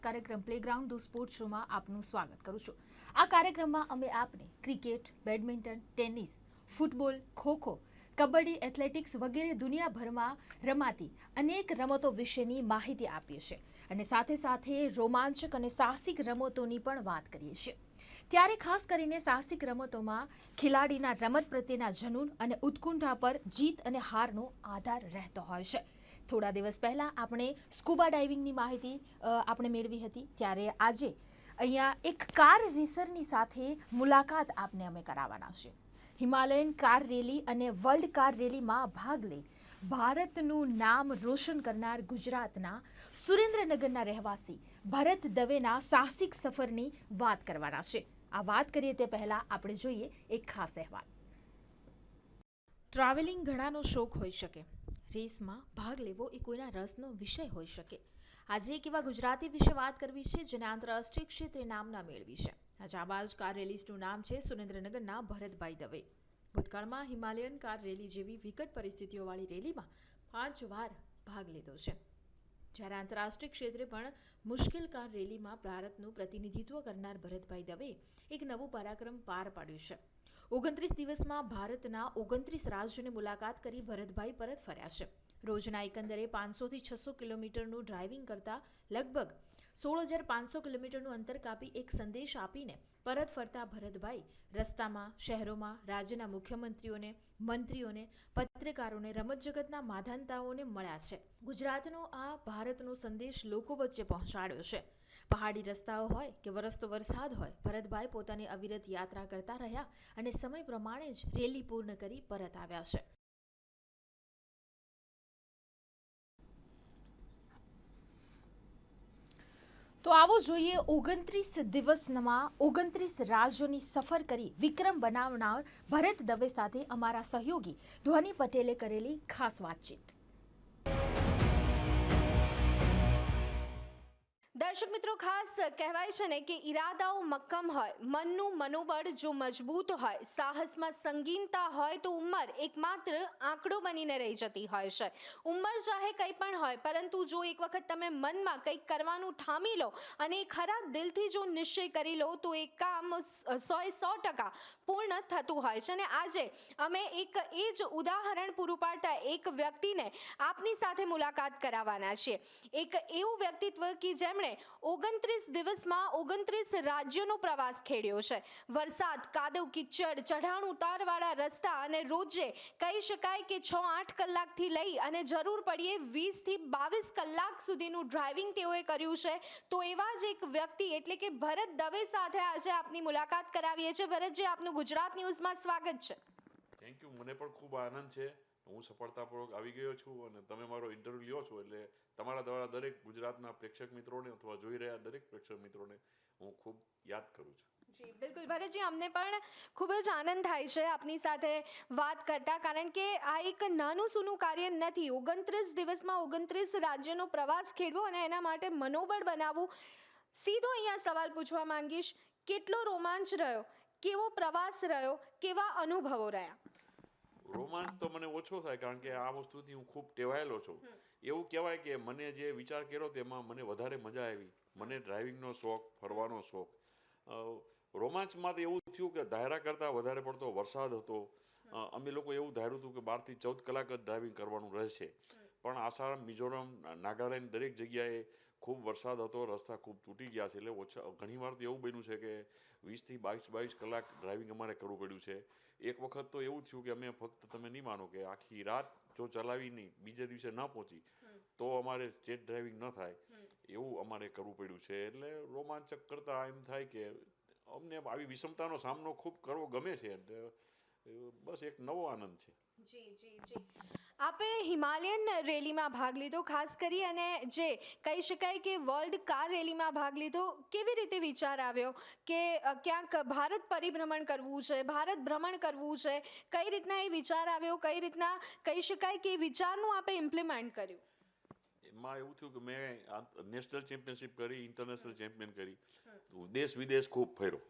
કાર્યક્રમ playground the sport શોમાં આપનું સ્વાગત કરું છું. આ કાર્યક્રમમાં અમે આપને cricket, badminton, tennis, football, kho kho, kabaddi, athletics વગેરે દુનિયાભરમાં રમાતી અનેક રમતો વિશેની માહિતી આપીએ છીએ અને સાથે સાથે રોમાંચક અને સાહસિક રમતોની પણ વાત કરીએ છીએ. ત્યારે ખાસ કરીને સાહસિક રમતોમાં ખેલાડીના રમત પ્રત્યેના જનૂન અને ઉત્કંઠા પર જીત અને હારનો આધાર રહેતો હોય છે. થોડા દિવસ પહેલાં આપણે સ્કૂબા ડાઇવિંગની માહિતી આપણે મેળવી હતી. ત્યારે આજે અહીંયા એક કાર રેસરની સાથે મુલાકાત આપને અમે કરાવવાના છે. હિમાલયન કાર રેલી અને વર્લ્ડ કાર રેલીમાં ભાગ લઈ ભારતનું નામ રોશન કરનાર ગુજરાતના સુરેન્દ્રનગરના રહેવાસી ભરત દવેના સાહસિક સફરની વાત કરવાના છે. આ વાત કરીએ તે પહેલાં આપણે જોઈએ એક ખાસ અહેવાલ. ટ્રાવેલિંગ ઘણાનો શોખ હોઈ શકે, રેસમાં ભાગ લેવો એ કોઈના રસનો વિષય હોઈ શકે. આજે એક એવા ગુજરાતી વિશે વાત કરવી છે જેને આંતરરાષ્ટ્રીય ક્ષેત્રે નામના મેળવી છે. આ જાબાઝ કાર રેલિસ્ટનું નામ છે સુરેન્દ્રનગરના ભરતભાઈ દવે. ભૂતકાળમાં હિમાલયન કાર રેલી જેવી વિકટ પરિસ્થિતિઓવાળી રેલીમાં 5 વાર ભાગ લીધો છે. જ્યારે આંતરરાષ્ટ્રીય ક્ષેત્રે પણ મુશ્કેલ કાર રેલીમાં ભારતનું પ્રતિનિધિત્વ કરનાર ભરતભાઈ દવે એક નવું પરાક્રમ પાર પાડ્યું છે. 29 દિવસમાં ભારતના 29 રાજ્યોની મુલાકાત કરી ભરતભાઈ પરત ફર્યા છે. રોજના એકંદરે 500થી 600 કિલોમીટરનું ડ્રાઇવિંગ કરતા લગભગ 16,500 કિલોમીટરનું અંતર કાપી એક સંદેશ આપીને પરત ફરતા ભરતભાઈ રસ્તામાં, શહેરોમાં રાજ્યના મુખ્યમંત્રીઓને, મંત્રીઓને, પત્રકારોને, રમત જગતના માધાનતાઓને મળ્યા છે. ગુજરાતનો આ ભારતનો સંદેશ લોકો વચ્ચે પહોંચાડ્યો છે. પહાડી રસ્તાઓ હોય કે વરસતો વરસાદ હોય, ભરતભાઈ પોતાની અવિરત યાત્રા કરતા રહ્યા અને સમય પ્રમાણે જ રેલી પૂર્ણ કરી પરત આવ્યા છે. તો આવો જોઈએ 29 દિવસમાં 29 રાજ્યોની સફર કરી વિક્રમ બનાવનાર ભરત દવે સાથે અમારા સહયોગી ધ્વની પટેલે કરેલી ખાસ વાતચીત. દર્શક મિત્રો, ખાસ કહેવાય છે ને કે ઈરાદાઓ મક્કમ હોય, મનનું મનોબળ જો મજબૂત હોય, સાહસમાં સંગીનતા હોય તો ઉંમર એકમાત્ર આંકડો બનીને રહી જતી હોય છે. ઉંમર ચાહે કંઈ પણ હોય, પરંતુ જો એક વખત તમે મનમાં કંઈક કરવાનું ઠામી લો અને ખરા દિલથી જો નિશ્ચય કરી લો તો એ કામ 100% પૂર્ણ થતું હોય છે. અને આજે અમે એક એ જ ઉદાહરણ પૂરું પાડતા એક વ્યક્તિને આપની સાથે મુલાકાત કરાવવાના છીએ. એક એવું વ્યક્તિત્વ કે જેમણે 29 દિવસમાં 29 રાજ્યોનો પ્રવાસ ખેડ્યો છે. વરસાદ, કાદવ, કિચડ, ચઢાણ ઉતારવાળા રસ્તા અને રોજે કહી શકાય કે 6-8 કલાકથી લઈ અને જરૂર પડીએ 20થી 22 કલાક સુધીનું ડ્રાઇવિંગ તેઓએ કર્યું છે. તો એવા જ એક વ્યક્તિ એટલે કે ભરત દવે સાથે આજે આપની મુલાકાત કરાવીએ છીએ. ભરતજી, આપનું ગુજરાત ન્યૂઝમાં સ્વાગત છે. Thank you. મને પણ ખૂબ આનંદ છે. હું સફળતાપૂર્વક આવી ગયો છું અને તમે મારો ઇન્ટરવ્યૂ લ્યો છો એટલે તમારા દ્વારા દરેક ગુજરાતના પ્રેક્ષક મિત્રોને અથવા જોઈ રહ્યા દરેક પ્રેક્ષક મિત્રોને હું ખૂબ યાદ કરું છું. જી બિલકુલ ભરતજી, અમને પણ ખૂબ જ આનંદ થાય છે આપની સાથે વાત કરતા, કારણ કે આ એક નાનું સૂનું કાર્ય નથી. 29 દિવસમાં 29 રાજ્યોનો પ્રવાસ ખેડવો અને એના માટે મનોબળ બનાવવું. સીધો અહીંયા સવાલ પૂછવા માંગીશ, કેટલો રોમાંચ રહ્યો, કેવો પ્રવાસ રહ્યો, કેવા અનુભવો રહ્યા? રોમાંચ તો મને ઓછો થાય કારણ કે આ વસ્તુથી હું ખૂબ ટેવાયેલો છું. એવું કહેવાય કે મને જે વિચાર કર્યો તેમાં મને વધારે મજા આવી. મને ડ્રાઇવિંગનો શોખ, ફરવાનો શોખ. રોમાંચમાં તો એવું થયું કે ધાર્યા કરતાં વધારે પડતો વરસાદ હતો. અમે લોકો એવું ધાર્યું હતું કે 12થી 14 કલાક જ ડ્રાઇવિંગ કરવાનું રહેશે, પણ આસામ, મિઝોરમ, નાગાલેન્ડ દરેક જગ્યાએ ખૂબ વરસાદ હતો. રસ્તા ખૂબ તૂટી ગયા છે. એટલે ઘણીવાર તો એવું બન્યું છે કે 20થી 22 કલાક ડ્રાઇવિંગ અમારે કરવું પડ્યું છે. એક વખત તો એવું થયું કે અમે ફક્ત, તમે નહીં માનો, કે આખી રાત જો ચલાવી નહીં, બીજે દિવસે ન પહોંચી તો અમારે જેટ ડ્રાઇવિંગ ન થાય એવું અમારે કરવું પડ્યું છે. એટલે રોમાંચક કરતાં એમ થાય કે અમને આવી વિષમતાનો સામનો ખૂબ કરવો ગમે છે. બસ એક નવો આનંદ છે. જી જી જી. આપે હિમાલયન રેલીમાં ભાગ લીધો, ખાસ કરી અને જે કહી શકાય કે વર્લ્ડ કાર રેલીમાં ભાગ લીધો. કેવી રીતે વિચાર આવ્યો કે ક્યાંક ભારત પરિભ્રમણ કરવું છે, ભારત ભ્રમણ કરવું છે? કઈ રીતના એ વિચાર આવ્યો, કઈ રીતના કહી શકાય કે વિચારનું આપે ઇમ્પ્લિમેન્ટ કર્યું? એમાં એવું થયું કે મેં નેશનલ ચેમ્પિયનશિપ કરી, ઇન્ટરનેશનલ ચેમ્પિયન કરી, દેશ વિદેશ ખૂબ ફર્યો.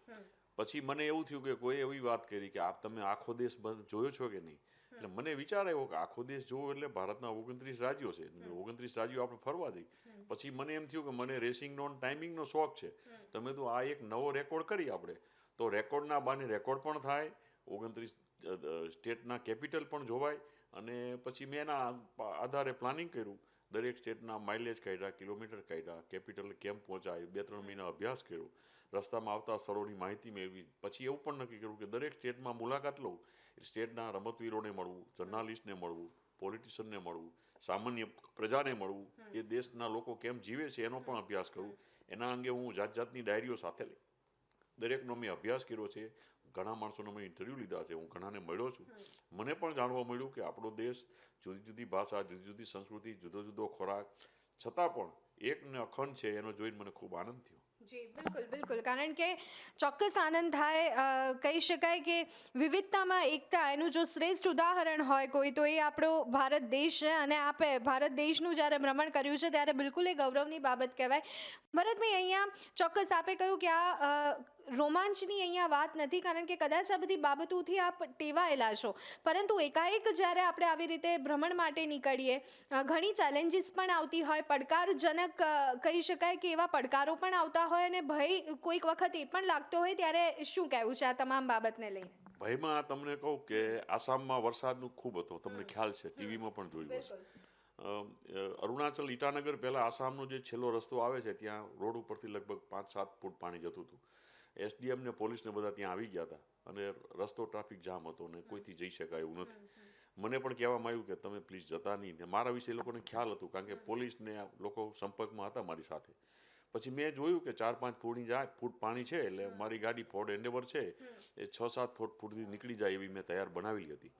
પછી મને એવું થયું કે કોઈ એવી વાત કરી કે આપ તમે આખો દેશ જોયો છો કે નહીં. એટલે મને વિચાર આવ્યો કે આખો દેશ જોવો એટલે ભારતના 29 રાજ્યો છે, 29 રાજ્યો આપણે ફરવા જઈએ. પછી મને એમ થયું કે મને રેસિંગનો ટાઈમિંગનો શોખ છે. તમે તો આ એક નવો રેકોર્ડ કરી આપણે, તો રેકોર્ડના બાને રેકોર્ડ પણ થાય, 29 સ્ટેટના કેપિટલ પણ જોવાય. અને પછી મેં એના આધારે પ્લાનિંગ કર્યું. દરેક સ્ટેટના માઇલેજ કાઢ્યા, કિલોમીટર કાઢ્યા, કેપિટલ કેમ પહોંચાય, 2-3 મહિના અભ્યાસ કર્યો, રસ્તામાં આવતા સ્થળોની માહિતી મેળવી. પછી એવું પણ નક્કી કર્યું કે દરેક સ્ટેટમાં મુલાકાત લઉં, સ્ટેટના રમતવીરોને મળવું, જર્નાલિસ્ટને મળવું, પોલિટિશિયનને મળવું, સામાન્ય પ્રજાને મળવું, એ દેશના લોકો કેમ જીવે છે એનો પણ અભ્યાસ કરું. એના અંગે હું જાતની ડાયરીઓ સાથે લઈ દરેકનો મેં અભ્યાસ કર્યો છે. ઘણા માણસોનો મેં ઇન્ટરવ્યૂ લીધા છે, હું ઘણાને મળ્યો છું. મને પણ જાણવા મળ્યું કે આપણો દેશ જુદી જુદી ભાષા, જુદી જુદી સંસ્કૃતિ, જુદો જુદો ખોરાક છતાં પણ એક ને અખંડ છે. એનો જોઈને મને ખૂબ આનંદ થયો. જી બિલકુલ બિલકુલ, કારણ કે ચોક્કસ આનંદ થાય. કહી શકાય કે વિવિધતામાં એકતા એનું જો શ્રેષ્ઠ ઉદાહરણ હોય કોઈ, તો એ આપણો ભારત દેશ છે. અને આપે ભારત દેશનું જ્યારે ભ્રમણ કર્યું છે ત્યારે બિલકુલ એ ગૌરવની બાબત કહેવાય. ભરતભાઈ, અહીંયા ચોક્કસ આપે કહ્યું કે આ રોમાંચની અહીંયા વાત નથી, કારણ કે કદાચ આ બધી બાબતોથી આપ ટેવાયેલા છો. પરંતુ એકાએક જ્યારે આપણે આવી રીતે ભ્રમણ માટે નીકળીએ, ઘણી ચેલેન્જીસ પણ આવતી હોય, પડકારજનક કહી શકાય કે એવા પડકારો પણ આવતા હોય, અને ભય કોઈક વખત એ પણ લાગતો હોય. ત્યારે શું કહેવું છે આ તમામ બાબતને લઈને? ભયમાં તમને કહું કે આસામમાં વરસાદનું ખૂબ હતો, તમને ખ્યાલ છે, ટીવીમાં પણ જોયું હશે. અરુણાચલ ઈટાનગર પહેલાં આસામનો જે છેલ્લો રસ્તો આવે છે ત્યાં રોડ ઉપરથી લગભગ 5-7 ફૂટ પાણી જતું હતું. એસડીએમ ને પોલીસને બધા ત્યાં આવી ગયા હતા અને રસ્તો ટ્રાફિક જામ હતો અને કોઈથી જઈ શકાય એવું નથી. મને પણ કહેવામાં આવ્યું કે તમે પ્લીઝ જતા નહીં. ને મારા વિશે લોકોને ખ્યાલ હતું, કારણ કે પોલીસને લોકો સંપર્કમાં હતા મારી સાથે. પછી મેં જોયું કે 4-5 ફૂટ પાણી છે, એટલે મારી ગાડી ફોર્ડ એન્ડેવર છે એ 6-7 ફૂટથી નીકળી જાય એવી મેં તૈયાર બનાવેલી હતી.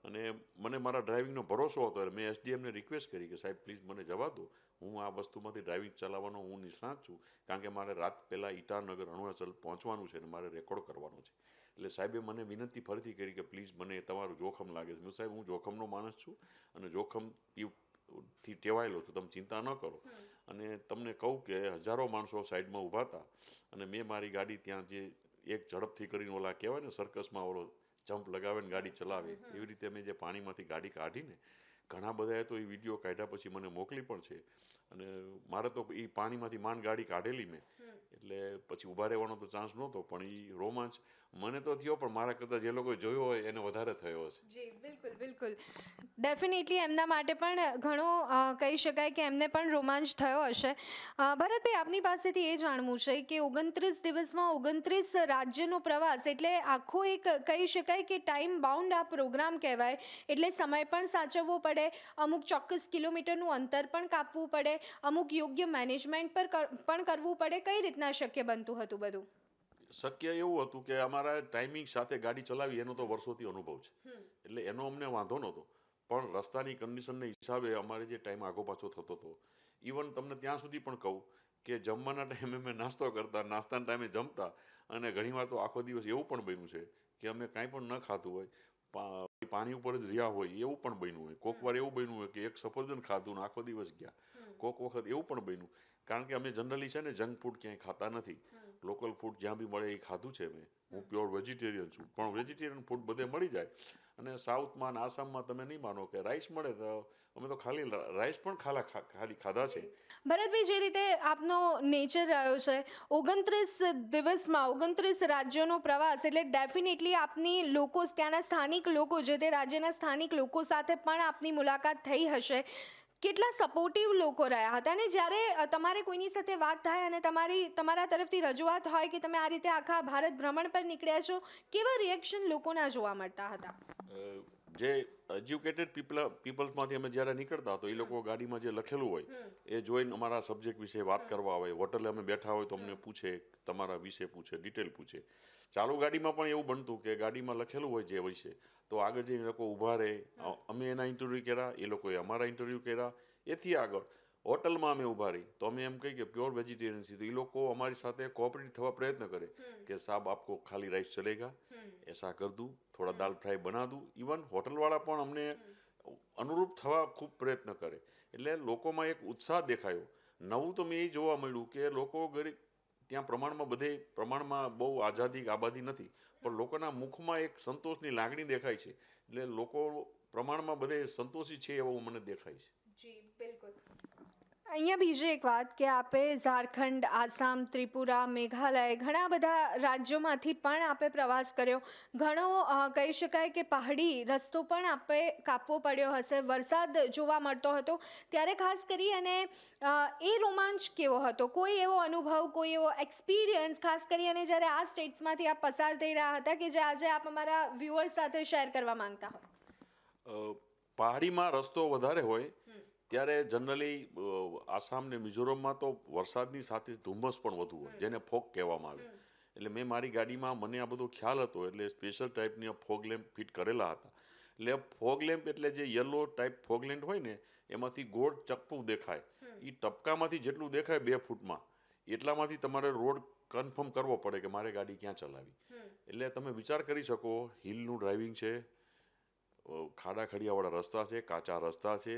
અને મને મારા ડ્રાઇવિંગનો ભરોસો હતો. એટલે મેં એસડીએમને રિક્વેસ્ટ કરી કે સાહેબ પ્લીઝ મને જવા દો, હું આ વસ્તુમાંથી ડ્રાઇવિંગ ચલાવવાનો હું નિષ્ણાત છું, કારણ કે મારે રાત પહેલાં ઈટાનગર અરુણાચલ પહોંચવાનું છે અને મારે રેકોર્ડ કરવાનો છે. એટલે સાહેબે મને વિનંતી ફરીથી કરી કે પ્લીઝ મને તમારું જોખમ લાગે છે. સાહેબ હું જોખમનો માણસ છું અને જોખમથી ટેવાયેલો છું, તમે ચિંતા ન કરો. અને તમને કહું કે હજારો માણસો સાઈડમાં ઊભા હતા અને મેં મારી ગાડી ત્યાં જે એક ઝડપથી કરીને ઓલા કહેવાય ને સર્કસમાં ઓલો જમ્પ લગાવે ને ગાડી ચલાવે, એવી રીતે મેં જે પાણીમાંથી ગાડી કાઢીને, ઘણા બધાએ તો એ વિડીયો કાઢ્યા પછી મને મોકલી પણ છે. અને મારે તો એ પાણીમાંથી માંડ ગાડી કાઢેલી મેં, એટલે પછી ઊભા રહેવાનો તો ચાન્સ નહોતો. પણ એ રોમાંચ મને તો થયો, પણ મારા કરતાં જે લોકોએ જોયો હોય એને વધારે થયો હશે. જી બિલકુલ બિલકુલ, ડેફિનેટલી એમના માટે પણ ઘણો કહી શકાય કે એમને પણ રોમાંચ થયો હશે. ભરતભાઈ, આપની પાસેથી એ જાણવું છે કે 29 દિવસમાં 29 રાજ્યનો પ્રવાસ, એટલે આખો એક કહી શકાય કે ટાઈમ બાઉન્ડ આ પ્રોગ્રામ કહેવાય. એટલે સમય પણ સાચવવો પડે, અમુક ચોક્કસ કિલોમીટરનું અંતર પણ કાપવું પડે, અમુક યોગ્ય મેનેજમેન્ટ પણ કરવું પડે. કઈ રીતના શક્ય બનતું હતું બધું? શક્ય એવું હતું કે અમારા ટાઈમિંગ સાથે ગાડી ચલાવી એનો તો વર્ષોથી અનુભવ છે, એટલે એનો અમને વાંધો નહોતો. પણ રસ્તાની કન્ડિશનને હિસાબે અમારે જે ટાઈમ આગો પાછો થતો હતો, ઇવન તમને ત્યાં સુધી પણ કહું કે જમવાના ટાઈમે અમે નાસ્તો કરતા, નાસ્તાના ટાઈમે જમતા. અને ઘણીવાર તો આખો દિવસ એવું પણ બન્યું છે કે અમે કાંઈ પણ ન ખાધું હોય, પાણી ઉપર જ રહ્યા હોય એવું પણ બન્યું હોય. કોક વાર એવું બન્યું હોય કે એક સફરજન ખાધું ને આખો દિવસ ગયા. કોક વખત એવું પણ બન્યું, કારણ કે અમે જનરલી છે ને જંક ફૂડ ક્યાંય ખાતા નથી. લોકલ ફૂડ જ્યાં બી મળે એ ખાધું છે મેં. હું પ્યોર વેજીટેરિયન છું, પણ વેજીટેરિયન ફૂડ બધે મળી જાય. અને સાઉથમાં અને આસામમાં તમે નહીં માનો કે રાઈસ મળે, તો અમે તો ખાલી રાઈસ પણ ખાલી ખાધા છે. ભરતભાઈ, જે રીતે આપનો નેચર રહ્યો છે, 29 દિવસમાં 29 રાજ્યોનો પ્રવાસ, એટલે ડેફિનેટલી આપની લોકો, ત્યાંના સ્થાનિક લોકો, જે તે રાજ્યના સ્થાનિક લોકો સાથે પણ આપની મુલાકાત થઈ હશે. કેટલા સપોર્ટિવ લોકો રહ્યા હતા? અને જ્યારે તમારે કોઈની સાથે વાત થાય અને તમારા તરફથી રજૂઆત હોય કે તમે આ રીતે આખા ભારત ભ્રમણ પર નીકળ્યા છો, કેવા રિએક્શન લોકોના જોવા મળતા હતા? જે એજ્યુકેટેડ પીપલ્સમાંથી અમે જ્યારે નીકળતા તો એ લોકો ગાડીમાં જે લખેલું હોય એ જોઈને અમારા સબ્જેક્ટ વિશે વાત કરવા આવે. હોટલે અમે બેઠા હોય તો અમને પૂછે, તમારા વિશે પૂછે, ડિટેલ પૂછે. ચાલુ ગાડીમાં પણ એવું બનતું કે ગાડીમાં લખેલું હોય જે વિશે, તો આગળ જઈને લોકો ઊભા રહે, અમે એના ઇન્ટરવ્યૂ કર્યા, એ લોકોએ અમારા ઇન્ટરવ્યૂ કર્યા. એથી આગળ હોટલમાં અમે ઊભા રહી તો અમે એમ કહીએ કે પ્યોર વેજીટેરિયન છીએ, તો એ લોકો અમારી સાથે કોઓપરેટ થવા પ્રયત્ન કરે કે સાહેબ આપકો ખાલી રાઈસ ચલેગા, એસા કર દઉં, થોડા દાલ ફ્રાય બના દઉં. ઇવન હોટલવાળા પણ અમને અનુરૂપ થવા ખૂબ પ્રયત્ન કરે. એટલે લોકોમાં એક ઉત્સાહ દેખાયો. નવું તો મેં એ જોવા મળ્યું કે લોકો ત્યાં પ્રમાણમાં બહુ આબાદી નથી, પણ લોકોના મુખમાં એક સંતોષની લાગણી દેખાય છે. એટલે લોકો પ્રમાણમાં બધે સંતોષી છે એવું મને દેખાય છે. જી બિલકુલ. અહીંયા બીજી એક વાત કે આપે ઝારખંડ, આસામ, ત્રિપુરા, મેઘાલય ઘણા બધા રાજ્યોમાંથી પણ આપે પ્રવાસ કર્યો. ઘણો કહી શકાય કે પહાડી રસ્તો પણ આપે કાપવો પડ્યો હશે, વરસાદ જોવા મળતો હતો. ત્યારે ખાસ કરી અને એ રોમાંચ કેવો હતો? કોઈ એવો અનુભવ, કોઈ એવો એક્સપિરિયન્સ ખાસ કરી અને જ્યારે આ સ્ટેટ્સમાંથી આપ પસાર થઈ રહ્યા હતા કે જે આજે આપ અમારા વ્યુઅર્સ સાથે શેર કરવા માંગતા હોય? પહાડીમાં રસ્તો વધારે હોય ત્યારે જનરલી આસામ ને મિઝોરમમાં તો વરસાદની સાથે ધુમ્મસ પણ વધુ હોય, જેને ફોગ કહેવામાં આવે. એટલે મેં મારી ગાડીમાં મને આ બધો ખ્યાલ હતો એટલે સ્પેશિયલ ટાઈપની ફોગ લેમ્પ ફિટ કરેલા હતા. એટલે ફોગ લેમ્પ એટલે જે યલો ટાઈપ ફોગ લેમ્પ હોય ને એમાંથી ગોળ ચપટું દેખાય. એ ટપકામાંથી જેટલું દેખાય 2 ફૂટમાં એટલામાંથી તમારે રોડ કન્ફર્મ કરવો પડે કે મારે ગાડી ક્યાં ચલાવી. એટલે તમે વિચાર કરી શકો, હિલનું ડ્રાઇવિંગ છે, ખાડા ખડિયાવાળા રસ્તા છે, કાચા રસ્તા છે.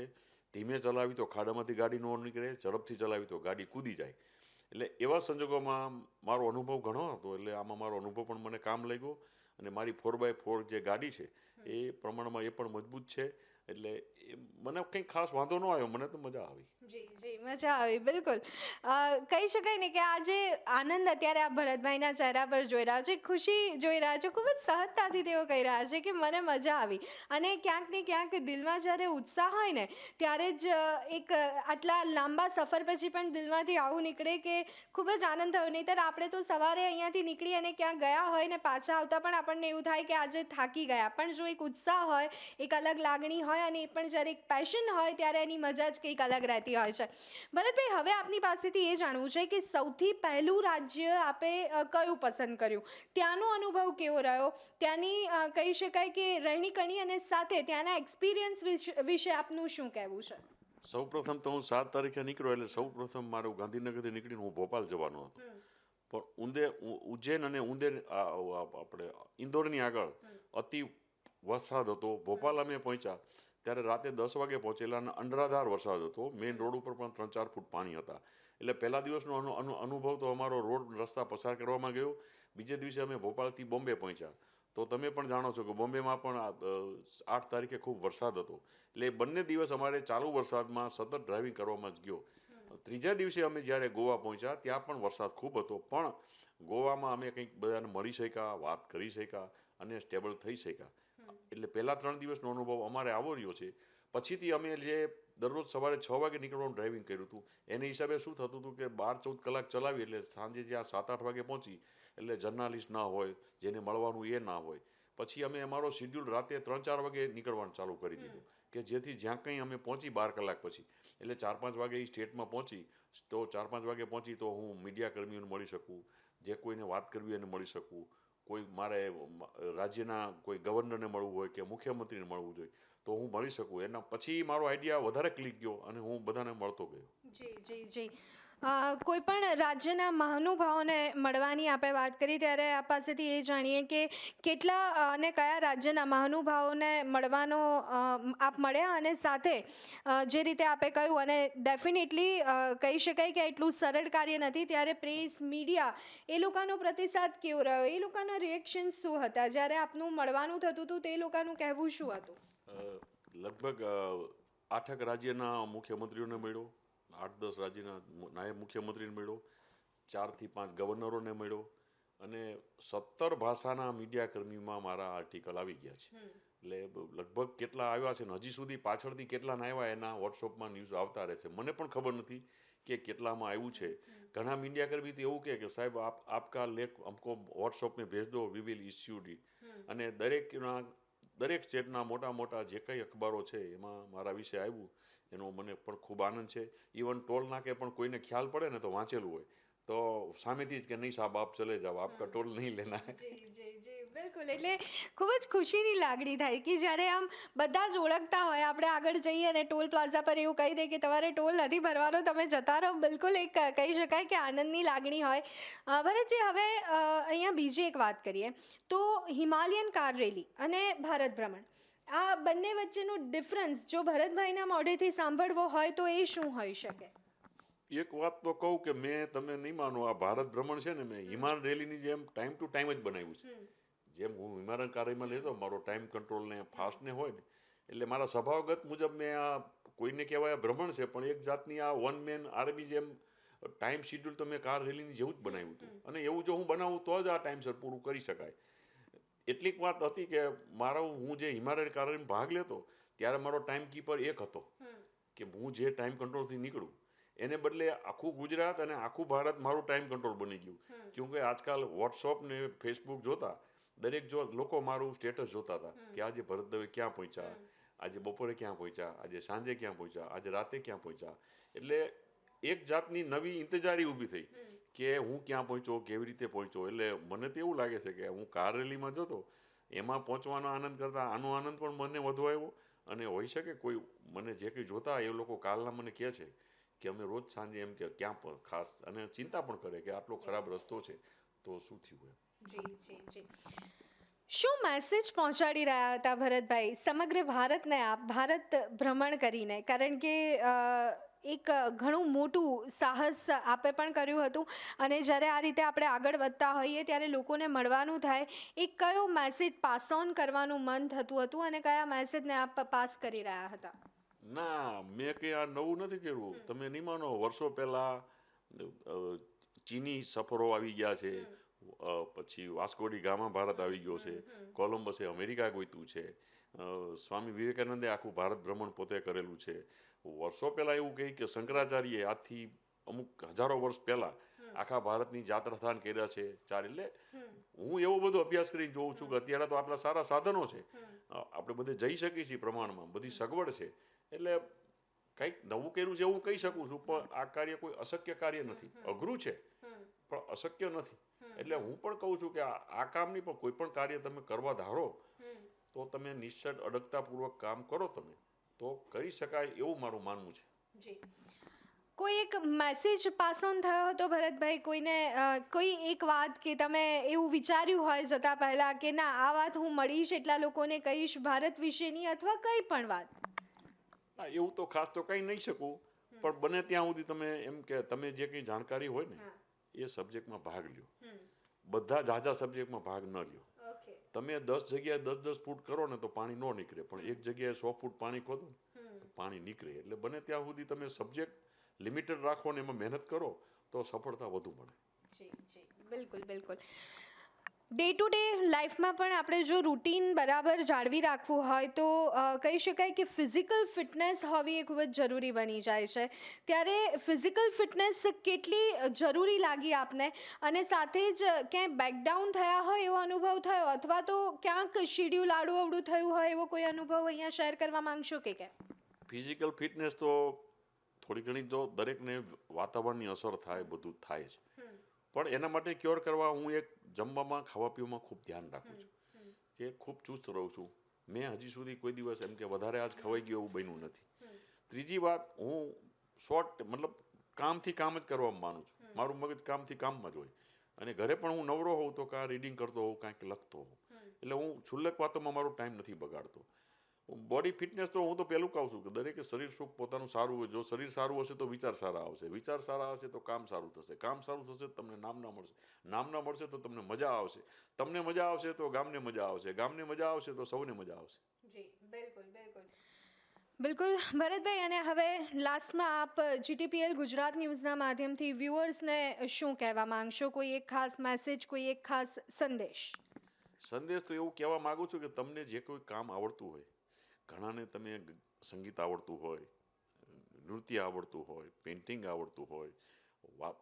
ધીમે ચલાવી તો ખાડામાંથી ગાડી ન નીકળે, ઝડપથી ચલાવી તો ગાડી કૂદી જાય. એટલે એવા સંજોગોમાં મારો અનુભવ ઘણો હતો. એટલે આમાં મારો અનુભવ પણ મને કામ લાગ્યો. અને મારી 4x4 જે ગાડી છે એ પ્રમાણમાં એ પણ મજબૂત છે. એટલે મને કંઈ ખાસ વાંધો ન આવ્યો, મને તો મજા આવી. જી જી, મજા આવી. બિલકુલ કહી શકાય ને કે આજે આનંદ અત્યારે આ ભરતભાઈના ચહેરા પર જોઈ રહ્યા છે, ખુશી જોઈ રહ્યા છો. ખૂબ જ સહજતાથી તેઓ કહી રહ્યા છે કે મને મજા આવી. અને ક્યાંક ને ક્યાંક દિલમાં જ્યારે ઉત્સાહ હોય ને ત્યારે જ એક આટલા લાંબા સફર પછી પણ દિલમાંથી આવું નીકળે કે ખૂબ જ આનંદ થયો. નહીંતર આપણે તો સવારે અહીંયાથી નીકળી અને ક્યાંક ગયા હોય ને પાછા આવતા પણ આપણને એવું થાય કે આજે થાકી ગયા. પણ જો એક ઉત્સાહ હોય, એક અલગ લાગણી હોય અને એ પણ જ્યારે એક પેશન હોય ત્યારે એની મજા જ કંઈક અલગ રહેતી હોય છે. ભરતભાઈ, હવે આપની પાસેથી એ જાણવું છે કે સૌથી પહેલું રાજ્ય આપે કયું પસંદ કર્યું? ત્યાંનો અનુભવ કેવો રહ્યો? ત્યાંની કહી શકાય કે રહેણીકરણી અને સાથે ત્યાંના એક્સપિરિયન્સ વિશે આપનું શું કહેવું છે? સૌપ્રથમ તો હું 7 તારીખે નીકળ્યો એટલે સૌપ્રથમ મારું ગાંધીનગરથી નીકળીને હું ભોપાલ જવાનો હતો. પણ ઉજ્જૈન અને આપણે ઇન્દોરની આગળ અતિ વરસાદ હતો. ભોપાલ અમે પહોંચ્યા ત્યારે રાતે 10 વાગે પહોંચેલા અને અંડરાધાર વરસાદ હતો. મેઇન રોડ ઉપર પણ 3-4 ફૂટ પાણી હતા. એટલે પહેલા દિવસનો અનુભવ તો અમારો રોડ રસ્તા પસાર કરવામાં ગયો. બીજે દિવસે અમે ભોપાલથી બોમ્બે પહોંચ્યા. તો તમે પણ જાણો છો કે બોમ્બેમાં પણ 8 તારીખે ખૂબ વરસાદ હતો. એટલે બંને દિવસ અમારે ચાલુ વરસાદમાં સતત ડ્રાઇવિંગ કરવામાં જ ગયો. ત્રીજા દિવસે અમે જ્યારે ગોવા પહોંચ્યા ત્યાં પણ વરસાદ ખૂબ હતો. પણ ગોવામાં અમે કંઈક બધાને મળી શક્યા, વાત કરી શક્યા અને સ્ટેબલ થઈ શક્યા. એટલે પહેલા 3 દિવસનો અનુભવ અમારે આવો રહ્યો છે. પછીથી અમે જે દરરોજ સવારે 6 વાગે નીકળવાનું ડ્રાઇવિંગ કર્યું હતું એને હિસાબે શું થતું હતું કે 12-14 કલાક ચલાવી એટલે સાંજે જ્યાં 7-8 વાગે પહોંચી એટલે જર્નાલિસ્ટ ના હોય, જેને મળવાનું એ ના હોય. પછી અમે અમારો શિડ્યુલ રાતે 3-4 વાગે નીકળવાનું ચાલુ કરી દીધું કે જેથી જ્યાં કંઈ અમે પહોંચી 12 કલાક પછી એટલે 4-5 વાગે એ સ્ટેટમાં પહોંચી તો 4-5 વાગે પહોંચી તો હું મીડિયા કર્મીઓને મળી શકું, જે કોઈને વાત કરવી એને મળી શકું, કોઈ મારે રાજ્યના કોઈ ગવર્નરને મળવું હોય કે મુખ્યમંત્રીને મળવું જોઈએ તો હું મળી શકું. એના પછી મારો આઈડિયા વધારે ક્લિક ગયો અને હું બધાને મળતો ગયો. જી જી જી. કોઈ પણ રાજ્યના મહાનુભાવોને મળવાની આપણે વાત કરી ત્યારે આપ પાસેથી એ જાણીએ કે કેટલા અને કયા રાજ્યના મહાનુભાવોને મળવાનો આપ મળ્યા અને સાથે જે રીતે આપે કહ્યું અને ડેફિનેટલી કહી શકાય કે એટલું સરળ કાર્ય નથી. ત્યારે પ્રેસ, મીડિયા એ લોકોનો પ્રતિસાદ કેવો રહ્યો? એ લોકોના રિએક્શન શું હતા જ્યારે આપનું મળવાનું થતું હતું? તે લોકોનું કહેવું શું હતું? લગભગ 8 રાજ્યના મુખ્યમંત્રીઓને મળ્યો, 8-10 રાજ્યના નાયબ મુખ્યમંત્રીને મળ્યો, 4-5 ગવર્નરોને મળ્યો અને 17 ભાષાના મીડિયા કર્મીમાં મારા આર્ટિકલ આવી ગયા છે. એટલે લગભગ કેટલા આવ્યા છે ને હજી સુધી પાછળથી કેટલા આવ્યા એના વોટ્સઅપમાં ન્યૂઝ આવતા રહે છે. મને પણ ખબર નથી કે કેટલામાં આવ્યું છે. ઘણા મીડિયા કર્મી તો એવું કહે કે સાહેબ આપકા લેખ हमको व्हाट्सएप में भेज दो, वी विल इश्यूड इट. અને દરેક સ્ટેટના મોટા જે કંઈ અખબારો છે એમાં મારા વિશે આવ્યું એનો મને પણ ખૂબ આનંદ છે. ઇવન ટોલ નાકે પણ કોઈને ખ્યાલ પડે ને તો વાંચેલું હોય તો સામેથી જ કે નહીં સાહેબ આપ ચલે જાઓ, આપકા ટોલ નહીં લેના હે. જી જી જી, બિલકુલ. એટલે ખૂબ જ ખુશીની લાગણી થાય કે જ્યારે આમ બધા જ ઓળખતા હોય, આપણે આગળ જઈએ અને ટોલ પ્લાઝા પર એવું કહી દે કે તમારે ટોલ નથી ભરવાનો, તમે જતા રહો. બિલકુલ એક કહી શકાય કે આનંદની લાગણી હોય. ભરતજી, હવે અહીંયા બીજી એક વાત કરીએ તો હિમાલયન કાર રેલી અને ભારત ભ્રમણ, આ બંને વચ્ચેનો ડિફરન્સ જો ભરતભાઈના મોઢેથી સાંભળવો હોય તો એ શું હોઈ શકે? એક વાત તો કહું કે મેં, તમે નહીં માનો, આ ભારત ભ્રમણ છે ને મેં હિમાલય રેલીની જેમ ટાઈમ ટુ ટાઈમ જ બનાવ્યું છે. જેમ હું હિમાલયન કાર્યમાં લેતો મારો ટાઈમ કંટ્રોલ ને ફાસ્ટ ને હોય ને, એટલે મારા સ્વભાવગત મુજબ મેં આ, કોઈને કહેવાય ભ્રમણ છે પણ એક જાતની આ વન મેન આર્મી જેમ ટાઈમ શિડ્યુલ તો મેં કાર રેલીની જેવું જ બનાવ્યું હતું. અને એવું જો હું બનાવું તો જ આ ટાઈમસર પૂરું કરી શકાય. એટલીક વાત હતી કે હું જે હિમાલય કાર્યમાં ભાગ લેતો ત્યારે મારો ટાઈમ કીપર એક હતો કે હું જે ટાઈમ કંટ્રોલથી નીકળું એને બદલે આખું ગુજરાત અને આખું ભારત મારું ટાઈમ કંટ્રોલ બની ગયું. કેમકે આજકાલ વોટ્સઅપ ને ફેસબુક જોતા દરેક લોકો મારું સ્ટેટસ જોતા હતા કે આજે ભરત દવે ક્યાં પહોંચ્યા, આજે બપોરે ક્યાં પહોંચ્યા, આજે સાંજે ક્યાં પહોંચ્યા, આજે રાતે ક્યાં પહોંચ્યા. એટલે એક જાતની નવી ઇંતજારી ઊભી થઈ કે હું ક્યાં પહોંચ્યો, કેવી રીતે પહોંચ્યો. એટલે મને તો એવું લાગે છે કે હું કાર રેલીમાં જતો એમાં પહોંચવાનો આનંદ કરતાં આનો આનંદ પણ મને વધુ આવ્યો. અને હોઈ શકે કોઈ મને જે કંઈ જોતા એ લોકો કાલના મને કહે છે કે અમે રોજ સાંજે એમ કે ક્યાં ખાસ, અને ચિંતા પણ કરે કે આટલો ખરાબ રસ્તો છે તો શું થયું એમ. શું મેસેજ પહોંચાડી રહ્યા હતા ભરતભાઈ સમગ્ર ભારતને, આપ ભારત ભ્રમણ કરીને? કારણ કે એક ઘણું મોટું સાહસ આપે પણ કર્યું હતું, અને જ્યારે આ રીતે આપણે આગળ વધતા હોઈએ ત્યારે લોકોને મળવાનું થાય, એક કયો મેસેજ પાસ ઓન કરવાનું મન થતું હતું અને કયા મેસેજને આપ પાસ કરી રહ્યા હતા? ના, મેં કંઈ આ નવું નથી કર્યું. તમે નહીં માનો, વર્ષો પહેલાં ચીની સફરો આવી ગયા છે, પછી વાસ્કોડી ગામા ભારત આવી ગયો છે, કોલંબસે અમેરિકા ગોત્યું છે, સ્વામી વિવેકાનંદે આખું ભારત ભ્રમણ પોતે કરેલું છે. વર્ષો પહેલાં એવું કહી કે શંકરાચાર્યએ આજથી અમુક હજારો વર્ષ પહેલાં આખા ભારતની યાત્રાસ્થાન કર્યા છે. એટલે હું એવો બધો અભ્યાસ કરીને જોઉં છું કે અત્યારે તો આટલા સારા સાધનો છે, આપણે બધે જઈ શકીએ છીએ પ્રમાણમાં, બધી સગવડ છે. એટલે કંઈક નવું કર્યું છે એવું કહી શકું છું, પણ આ કાર્ય કોઈ અશક્ય કાર્ય નથી. અઘરું છે પણ અશક્ય નથી. એટલે હું પણ કહું છું કે આ કામની પણ કોઈ પણ કાર્ય તમે કરવા ધારો તો તમે નિશ્ચિત અડગતાપૂર્વક કામ કરો તમે તો કરી શકાય એવું મારું માનવું છે. કોઈ એક મેસેજ પાસ ઓન થયો હતો ભરતભાઈ કોઈને, કોઈ એક વાત કે તમે એવું વિચાર્યું હોય જતા પહેલા કે ના આ વાત હું મળીશ એટલા લોકોને કહીશ ભારત વિશેની, અથવા કંઈ પણ વાત? ના, એવું તો ખાસ તો કંઈ નહીં શકું, પણ બને ત્યાં સુધી તમે એમ કે તમે જે કંઈ જાણકારી હોય ને એ સબ્જેક્ટમાં ભાગ લ્યો. બધા ઝાઝા સબ્જેક્ટમાં ભાગ ન લ્યો. તમે 10 જગ્યાએ 10 ફૂટ કરો ને તો પાણી ન નીકળે, પણ એક જગ્યાએ 100 ફૂટ પાણી ખોદો તો પાણી નીકળે. એટલે બને ત્યાં સુધી તમે સબ્જેક્ટ લિમિટેડ રાખો ને એમાં મહેનત કરો તો સફળતા વધુ મળે. બિલકુલ બિલકુલ. ડે ટુ ડે લાઈફમાં પણ આપણે જો રૂટીન બરાબર જાળવી રાખવું હોય તો કહી શકાય કે ફિઝિકલ ફિટનેસ હોવી એ ખૂબ જ જરૂરી બની જાય છે. ત્યારે ફિઝિકલ ફિટનેસ કેટલી જરૂરી લાગી આપને, અને સાથે જ ક્યાંય બેકડાઉન થયા હોય એવો અનુભવ થયો, અથવા તો ક્યાંક શિડ્યુલ આડું અવડું થયું હોય એવો કોઈ અનુભવ અહીંયા શેર કરવા માંગશો કે કેમ? ફિઝિકલ ફિટનેસ તો થોડી ઘણી તો દરેકને વાતાવરણની અસર થાય, બધું થાય છે, પણ એના માટે ક્યોર કરવા હું એક જમવામાં ખાવા પીવામાં ખૂબ ધ્યાન રાખું છું કે ખૂબ ચુસ્ત રહું છું. મેં હજી સુધી કોઈ દિવસ એમ કે વધારે આજ ખવાઈ ગયું એવું બન્યું નથી. ત્રીજી વાત, હું મતલબ કામથી કામ જ કરવામાં માનું છું. મારું મગજ કામથી કામમાં જ હોય, અને ઘરે પણ હું નવરો હોઉં તો કાં રીડિંગ કરતો હોઉં, કાંઈક લખતો હોઉં. એટલે હું છુલ્લક વાતોમાં મારો ટાઈમ નથી બગાડતો. બોડી ફિટનેસ તો હું તો પહેલું કહું છું કે દરેકે શરીર સુખ પોતાનું સારું હોય. જો શરીર સારું હશે તો વિચાર સારા આવશે, વિચાર સારા હશે તો કામ સારું થશે, કામ સારું થશે તો તમને નામના મળશે, નામના મળશે તો તમને મજા આવશે, તમને મજા આવશે તો ગામને મજા આવશે, ગામને મજા આવશે તો સૌને મજા આવશે. જી બિલકુલ બિલકુલ બિલકુલ. ભરતભાઈ, અને હવે લાસ્ટમાં આપ GTPL ગુજરાત ન્યૂઝના માધ્યમથી વ્યુઅર્સને શું કહેવા માંગશો? કોઈ એક ખાસ મેસેજ, કોઈ એક ખાસ સંદેશ? સંદેશ તો એવું કહેવા માગું છું કે તમને જે કોઈ કામ આવડતું હોય, ઘણાને તમે સંગીત આવડતું હોય, નૃત્ય આવડતું હોય, પેઇન્ટિંગ આવડતું હોય,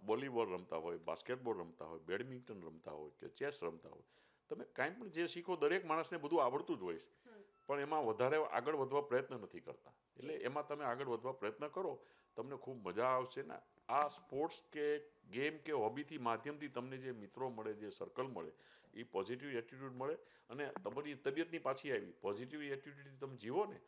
વોલીબોલ રમતા હોય, બાસ્કેટબોલ રમતા હોય, બેડમિન્ટન રમતા હોય કે ચેસ રમતા હોય, તમે કાંઈ પણ જે શીખો, દરેક માણસને બધું આવડતું જ હોય છે, પણ એમાં વધારે આગળ વધવા પ્રયત્ન નથી કરતા. એટલે એમાં તમે આગળ વધવા પ્રયત્ન કરો, તમને ખૂબ મજા આવશે ને. આ સ્પોર્ટ્સ કે ગેમ કે હોબીથી માધ્યમથી તમને જે મિત્રો મળે, જે સર્કલ મળે, એ પોઝિટિવ એટીટ્યૂડ મળે, અને તમારી તબિયતની પાછી આવી પોઝિટિવ એટીટ્યૂડથી તમે જીવો ને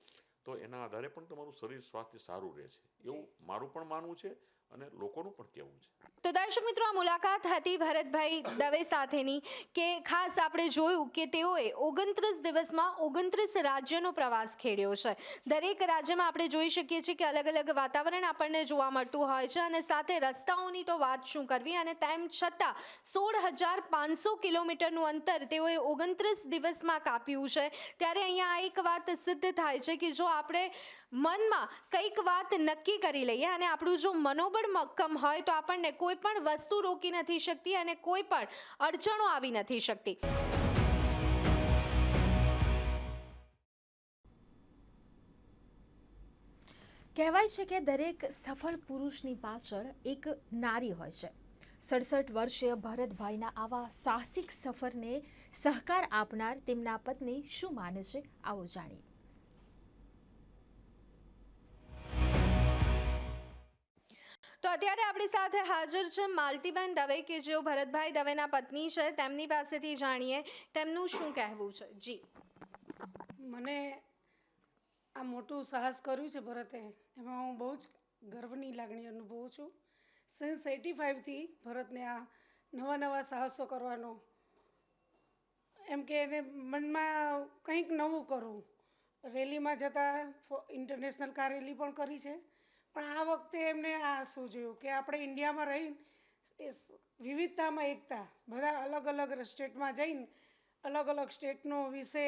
તો એના આધારે પણ તમારું શરીર સ્વાસ્થ્ય સારું રહે છે એવું મારું પણ માનવું છે. અને લોકોનું પણ કહેવું છે. તો દર્શક મિત્રો, આ મુલાકાત હતી ભરતભાઈ દવે સાથેની કે ખાસ આપણે જોયું કે તેઓએ 29 દિવસમાં 29 રાજ્યનો પ્રવાસ ખેડ્યો છે. દરેક રાજ્યમાં આપણે જોઈ શકીએ છીએ કે અલગ અલગ વાતાવરણ આપણને જોવા મળતું હોય છે અને સાથે રસ્તાઓની તો વાત શું કરવી, અને તેમ છતાં 16,500 કિલોમીટરનું અંતર તેઓએ 29 દિવસમાં કાપ્યું છે. ત્યારે અહીંયા એક વાત સિદ્ધ થાય છે કે જો આપણે મનમાં કંઈક વાત નક્કી કરી લઈએ અને આપણું જો મનોબળ મક્કમ હોય તો આપણને કોઈ પણ વસ્તુ રોકી નથી શકતી અને કોઈ પણ અડચણો આવી નથી શકતી. કહેવાય છે કે દરેક સફળ પુરુષની પાછળ એક નારી હોય છે. 67 વર્ષીય ભરતભાઈના આવા સાહસિક સફરને સહકાર આપનાર તેમના પત્ની શું માને છે, આવો જાણીએ. તો અત્યારે આપણી સાથે હાજર છે માલતીબેન દવે કે જેઓ ભરતભાઈ દવેના પત્ની છે. તેમની પાસેથી જાણીએ તેમનું શું કહેવું છે. જી, મને આ મોટું સાહસ કર્યું છે ભરતે, એમાં હું બહુ જ ગર્વની લાગણી અનુભવું છું. સિન્સ 85થી ભરતને આ નવા સાહસો કરવાનો, એમ કે એને મનમાં કંઈક નવું કરવું. રેલીમાં જતાં ઇન્ટરનેશનલ કાર રેલી પણ કરી છે, પણ આ વખતે એમને આ શું જોયું કે આપણે ઇન્ડિયામાં રહીને વિવિધતામાં એકતા, બધા અલગ અલગ સ્ટેટમાં જઈને અલગ અલગ સ્ટેટનો વિશે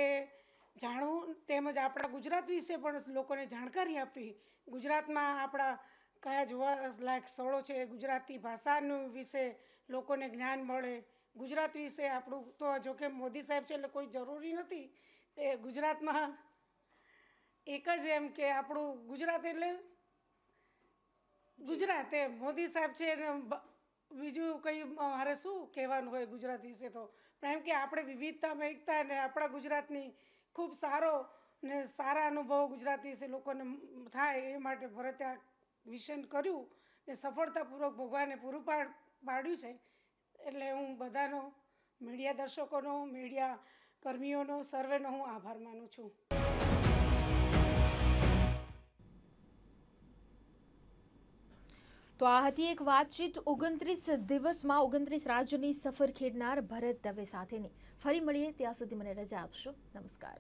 જાણવું, તેમજ આપણા ગુજરાત વિશે પણ લોકોને જાણકારી આપવી. ગુજરાતમાં આપણા કયા જોવા લાયક સ્થળો છે, ગુજરાતી ભાષાનું વિશે લોકોને જ્ઞાન મળે. ગુજરાત વિશે આપણું તો જોકે મોદી સાહેબ છે એટલે કોઈ જરૂરી નથી, એ ગુજરાતમાં એક જ એમ કે આપણું ગુજરાત એટલે ગુજરાત, એ મોદી સાહેબ છે ને બીજું કંઈ મારે શું કહેવાનું હોય ગુજરાત વિશે. તો પણ એમ કે આપણે વિવિધતામાં એકતા અને આપણા ગુજરાતની ખૂબ સારો ને સારા અનુભવો ગુજરાત વિશે લોકોને થાય એ માટે ભરતે આ મિશન કર્યું ને સફળતાપૂર્વક ભગવાને પૂરું પાડ્યું છે. એટલે હું બધાનો, મીડિયા દર્શકોનો, મીડિયા કર્મીઓનો, સર્વેનો હું આભાર માનું છું. તો આ હતી એક વાતચીત 29 દિવસમાં 29 રાજ્યોની સફર ખેડનાર ભરત દવે સાથેની. ફરી મળીએ, ત્યાં સુધી મને રજા આપશો. નમસ્કાર.